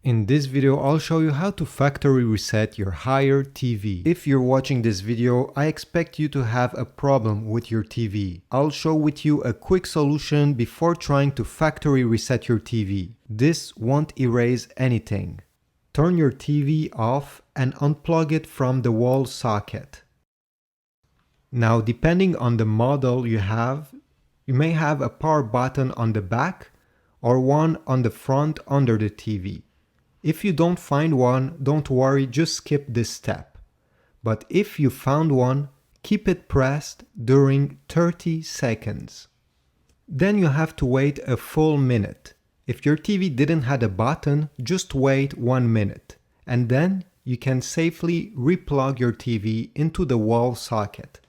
In this video, I'll show you how to factory reset your Hire TV. If you're watching this video, I expect you to have a problem with your TV. I'll show with you a quick solution before trying to factory reset your TV. This won't erase anything. Turn your TV off and unplug it from the wall socket. Now, depending on the model you have, you may have a power button on the back or one on the front under the TV. If you don't find one, don't worry, just skip this step. But if you found one, keep it pressed during 30 seconds. Then you have to wait a full minute. If your TV didn't have a button, just wait 1 minute. And then you can safely replug your TV into the wall socket.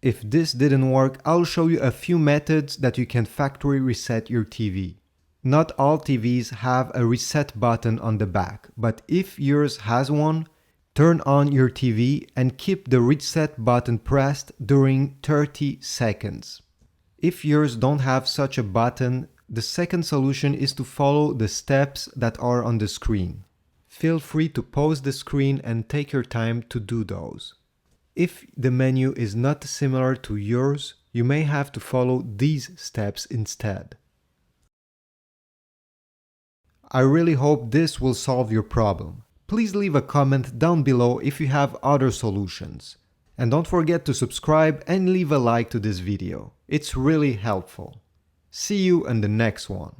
If this didn't work, I'll show you a few methods that you can factory reset your TV. Not all TVs have a reset button on the back, but if yours has one, turn on your TV and keep the reset button pressed during 30 seconds. If yours don't have such a button, the second solution is to follow the steps that are on the screen. Feel free to pause the screen and take your time to do those. If the menu is not similar to yours, you may have to follow these steps instead. I really hope this will solve your problem. Please leave a comment down below if you have other solutions. And don't forget to subscribe and leave a like to this video. It's really helpful. See you in the next one.